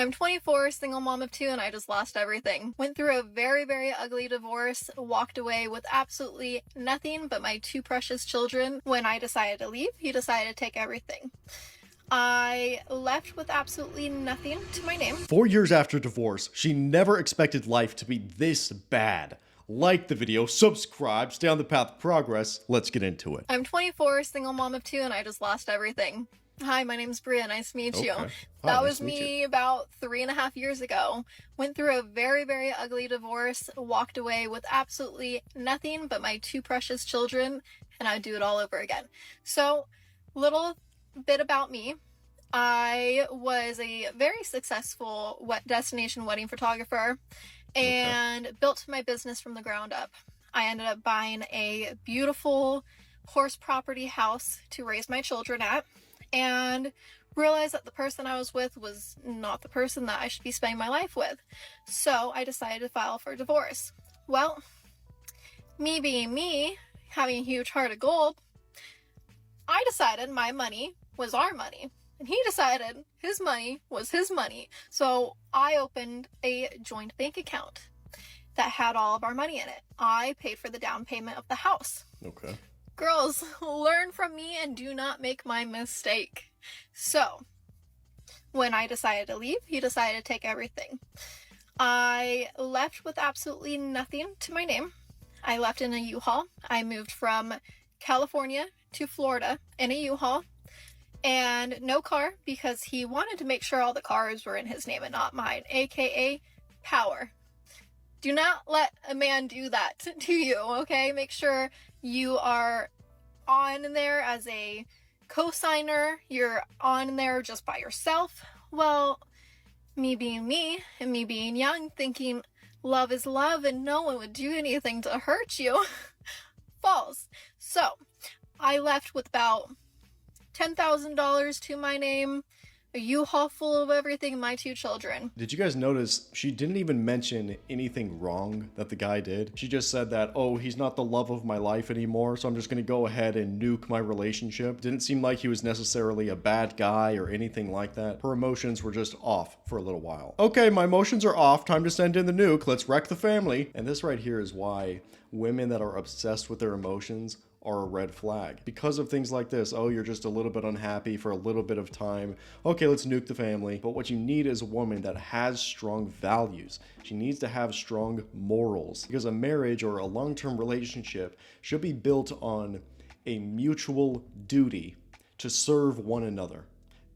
I'm 24, single mom of two, and I just lost everything. Went through a very, very ugly divorce, walked away with absolutely nothing but my two precious children. When I decided to leave, he decided to take everything. I left with absolutely nothing to my name. 4 years after divorce, she never expected life to be this bad. Like the video, subscribe, stay on the path of progress. Let's get into it. I'm 24, single mom of two, and I just lost everything. Hi, my name's Bria. Nice to meet you. Okay. That Hi, was nice to meet me about 3.5 years ago. Went through a very, very ugly divorce, walked away with absolutely nothing but my two precious children, and I'd do it all over again. So, little bit about me. I was a very successful destination wedding photographer and built my business from the ground up. I ended up buying a beautiful horse property house to raise my children at, and realized that the person I was with was not the person that I should be spending my life with. So I decided to file for divorce. Well, me being me, having a huge heart of gold, I decided my money was our money. And he decided his money was his money. So I opened a joint bank account that had all of our money in it. I paid for the down payment of the house. Okay. Girls, learn from me and do not make my mistake. So, when I decided to leave, he decided to take everything. I left with absolutely nothing to my name. I left in a U-Haul. I moved from California to Florida in a U-Haul. And no car, because he wanted to make sure all the cars were in his name and not mine, aka power. Do not let a man do that to you, okay? Make sure you are on there as a co-signer. You're on there just by yourself. Well, me being me and me being young, thinking love is love and no one would do anything to hurt you, false. So, I left with about $10,000 to my name, a U-Haul full of everything, and my two children. Did you guys notice she didn't even mention anything wrong that the guy did? She just said that, oh, he's not the love of my life anymore, so I'm just gonna go ahead and nuke my relationship. Didn't seem like he was necessarily a bad guy or anything like that. Her emotions were just off for a little while. Okay, my emotions are off, time to send in the nuke, let's wreck the family. And this right here is why women that are obsessed with their emotions are a red flag. Because of things like this, oh, you're just a little bit unhappy for a little bit of time. Okay, let's nuke the family. But what you need is a woman that has strong values. She needs to have strong morals, because a marriage or a long-term relationship should be built on a mutual duty to serve one another.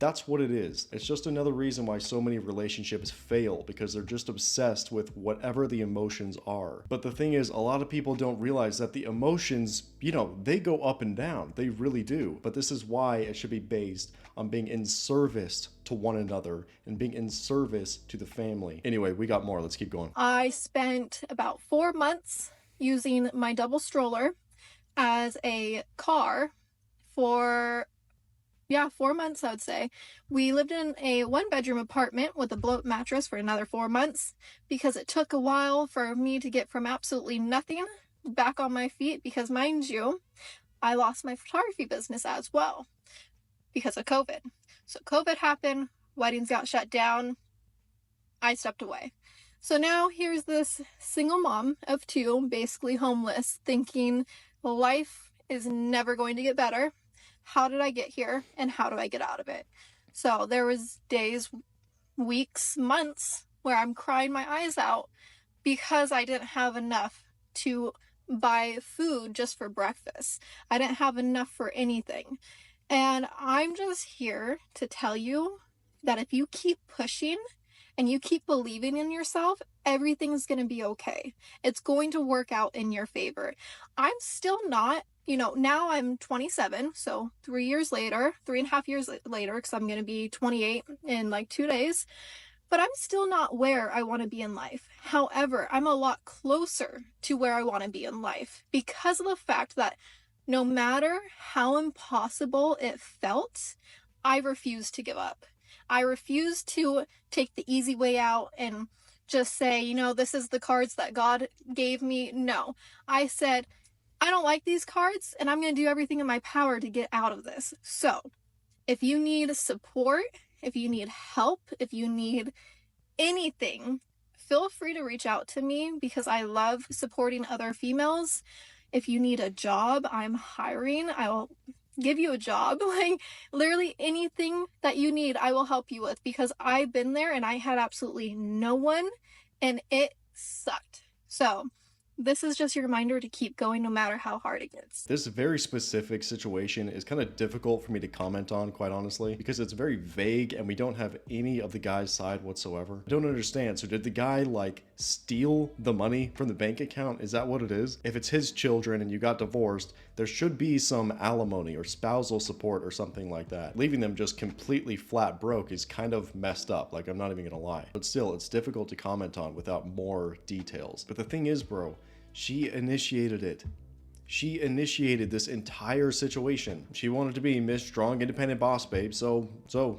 That's what it is. It's just another reason why so many relationships fail, because they're just obsessed with whatever the emotions are. But the thing is, a lot of people don't realize that the emotions, they go up and down. They really do. But this is why it should be based on being in service to one another and being in service to the family. Anyway, we got more. Let's keep going. I spent about 4 months using my double stroller as a car for 4 months, I would say. We lived in a 1-bedroom apartment with a blow-up mattress for another 4 months, because it took a while for me to get from absolutely nothing back on my feet, because mind you, I lost my photography business as well because of COVID. So COVID happened, weddings got shut down, I stepped away. So now here's this single mom of two, basically homeless, thinking life is never going to get better. How did I get here, and how do I get out of it? So there was days, weeks, months where I'm crying my eyes out because I didn't have enough to buy food just for breakfast. I didn't have enough for anything. And I'm just here to tell you that if you keep pushing and you keep believing in yourself, everything's going to be okay. It's going to work out in your favor. I'm still not, now I'm 27, so 3.5 years later, because I'm going to be 28 in like 2 days, but I'm still not where I want to be in life. However, I'm a lot closer to where I want to be in life because of the fact that no matter how impossible it felt, I refused to give up. I refused to take the easy way out and just say, this is the cards that God gave me. No, I said, I don't like these cards, and I'm going to do everything in my power to get out of this. So if you need support, if you need help, if you need anything, feel free to reach out to me because I love supporting other females. If you need a job, I'm hiring. I will give you a job. Like, literally anything that you need, I will help you with, because I've been there and I had absolutely no one and it sucked. So, this is just your reminder to keep going no matter how hard it gets. This very specific situation is kind of difficult for me to comment on, quite honestly, because it's very vague and we don't have any of the guy's side whatsoever. I don't understand. So did the guy like steal the money from the bank account? Is that what it is? If it's his children and you got divorced, there should be some alimony or spousal support or something like that. Leaving them just completely flat broke is kind of messed up. Like, I'm not even gonna lie. But still, it's difficult to comment on without more details. But the thing is, bro, she initiated it. She initiated this entire situation. She wanted to be Miss Strong Independent Boss Babe, so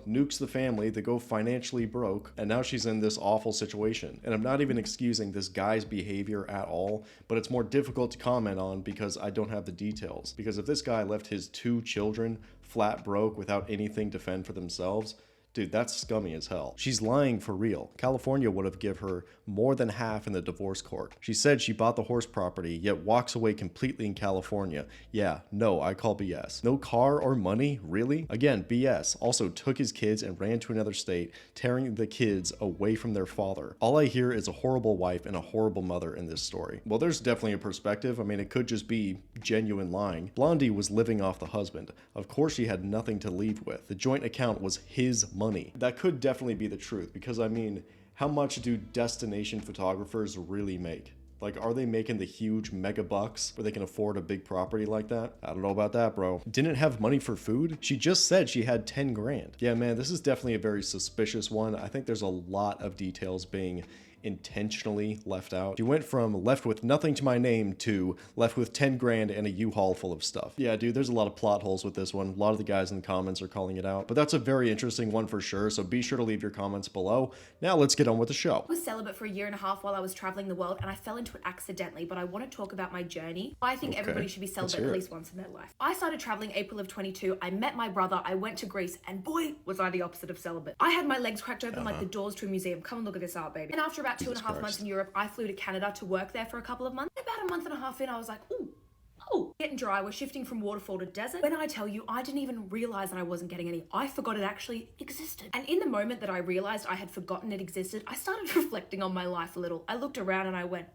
nukes the family, they go financially broke, and now she's in this awful situation. And I'm not even excusing this guy's behavior at all, but it's more difficult to comment on because I don't have the details. Because if this guy left his 2 children flat broke without anything to fend for themselves, dude, that's scummy as hell. She's lying for real. California would have given her more than half in the divorce court. She said she bought the horse property, yet walks away completely in California. Yeah, no, I call BS. No car or money? Really? Again, BS. Also took his kids and ran to another state, tearing the kids away from their father. All I hear is a horrible wife and a horrible mother in this story. Well, there's definitely a perspective. I mean, it could just be genuine lying. Blondie was living off the husband. Of course she had nothing to leave with. The joint account was his money. That could definitely be the truth, because I mean, how much do destination photographers really make? Like, are they making the huge mega bucks where they can afford a big property like that? I don't know about that, bro. Didn't have money for food? She just said she had 10 grand. Yeah, man, this is definitely a very suspicious one. I think there's a lot of details being intentionally left out. She went from left with nothing to my name to left with 10 grand and a U-Haul full of stuff. Yeah, dude, there's a lot of plot holes with this one. A lot of the guys in the comments are calling it out, but that's a very interesting one for sure, so be sure to leave your comments below. Now let's get on with the show. I was celibate for a year and a half while I was traveling the world, and I fell into it accidentally, but I want to talk about my journey. I think everybody should be celibate at least once in their life. I started traveling April of 22. I met my brother, I went to Greece, and boy, was I the opposite of celibate. I had my legs cracked open like the doors to a museum. Come and look at this art, baby. And after about 2.5 months in Europe, I flew to Canada to work there for a couple of months. About a month and a half in, I was like, ooh, getting dry. We're shifting from waterfall to desert. When I tell you, I didn't even realize that I wasn't getting any. I forgot it actually existed. And in the moment that I realized I had forgotten it existed, I started reflecting on my life a little. I looked around and I went,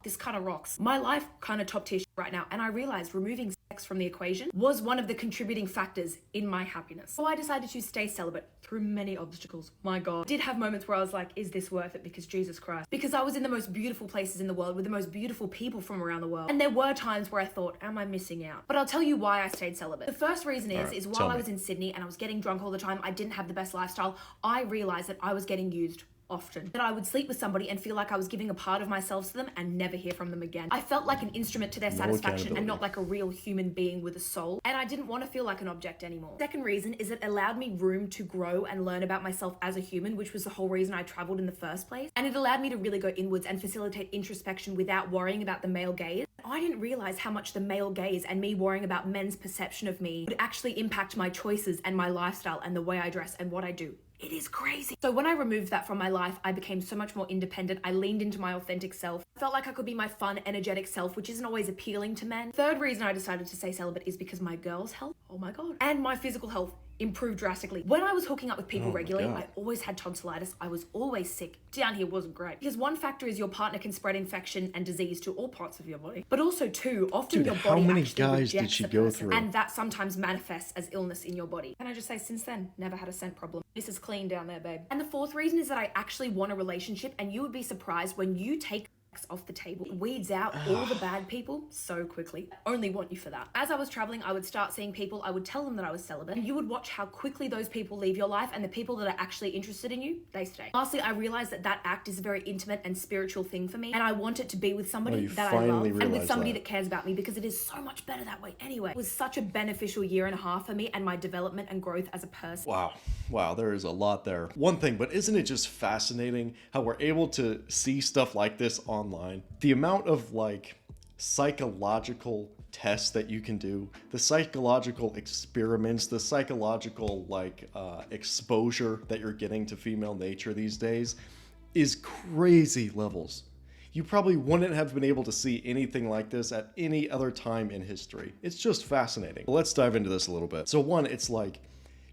this kind of rocks. My life kind of top tier right now. And I realized removing sex from the equation was one of the contributing factors in my happiness. So I decided to stay celibate through many obstacles. My God. I did have moments where I was like, is this worth it? Because Jesus Christ. Because I was in the most beautiful places in the world with the most beautiful people from around the world. And there were times where I thought, am I missing out? But I'll tell you why I stayed celibate. The first reason is while I was in Sydney and I was getting drunk all the time, I didn't have the best lifestyle. I realized that I was getting used often. That I would sleep with somebody and feel like I was giving a part of myself to them and never hear from them again. I felt like an instrument to their satisfaction and not like a real human being with a soul. And I didn't want to feel like an object anymore. Second reason is it allowed me room to grow and learn about myself as a human, which was the whole reason I traveled in the first place. And it allowed me to really go inwards and facilitate introspection without worrying about the male gaze. I didn't realize how much the male gaze and me worrying about men's perception of me would actually impact my choices and my lifestyle and the way I dress and what I do. It is crazy. So when I removed that from my life, I became so much more independent. I leaned into my authentic self. I felt like I could be my fun, energetic self, which isn't always appealing to men. Third reason I decided to stay celibate is because my girl's health, oh my God, and my physical health improved drastically. When I was hooking up with people regularly, I always had tonsillitis. I was always sick. Down here wasn't great. Because one factor is your partner can spread infection and disease to all parts of your body. But also two, often your body how many actually guys rejects did she the go person, through? and that sometimes manifests as illness in your body. Can I just say, since then, never had a scent problem. This is clean down there, babe. And the fourth reason is that I actually want a relationship, and you would be surprised when you take off the table. It weeds out all the bad people so quickly. I only want you for that. As I was traveling, I would start seeing people, I would tell them that I was celibate, and you would watch how quickly those people leave your life, and the people that are actually interested in you, they stay. Lastly, I realized that that act is a very intimate and spiritual thing for me, and I want it to be with somebody that I love and with somebody that cares about me, because it is so much better that way anyway. It was such a beneficial year and a half for me and my development and growth as a person. Wow, there is a lot there. One thing, but isn't it just fascinating how we're able to see stuff like this online? The amount of like psychological tests that you can do, the psychological experiments, the psychological like exposure that you're getting to female nature these days, is crazy levels. You probably wouldn't have been able to see anything like this at any other time in history. It's just fascinating. But let's dive into this a little bit. So one, it's like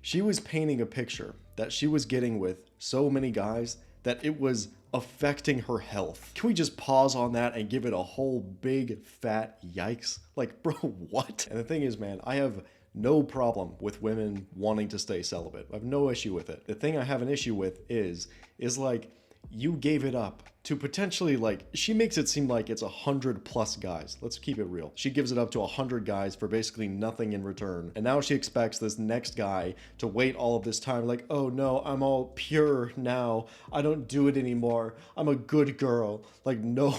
she was painting a picture that she was getting with so many guys that it was affecting her health. Can we just pause on that and give it a whole big fat yikes? Like, bro, what? And the thing is, man, I have no problem with women wanting to stay celibate. I have no issue with it. The thing I have an issue with is like, you gave it up to potentially, like, she makes it seem like it's 100+ guys. Let's keep it real. She gives it up to 100 guys for basically nothing in return. And now she expects this next guy to wait all of this time, like, oh no, I'm all pure now. I don't do it anymore. I'm a good girl. Like, no,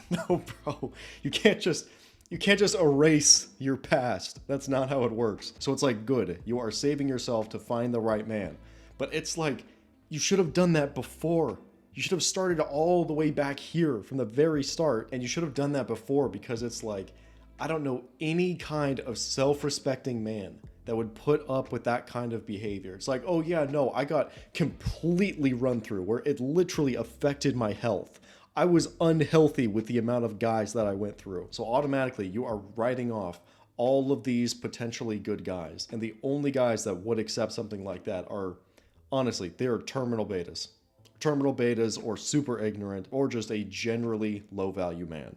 no, bro. You can't just erase your past. That's not how it works. So it's like, good, you are saving yourself to find the right man. But it's like, you should have done that before. You should have started all the way back here from the very start, and you should have done that before, because it's like, I don't know any kind of self-respecting man that would put up with that kind of behavior. It's like, oh yeah, no, I got completely run through where it literally affected my health. I was unhealthy with the amount of guys that I went through. So automatically you are writing off all of these potentially good guys. And the only guys that would accept something like that are, honestly, they are terminal betas. Terminal betas, or super ignorant, or just a generally low value man.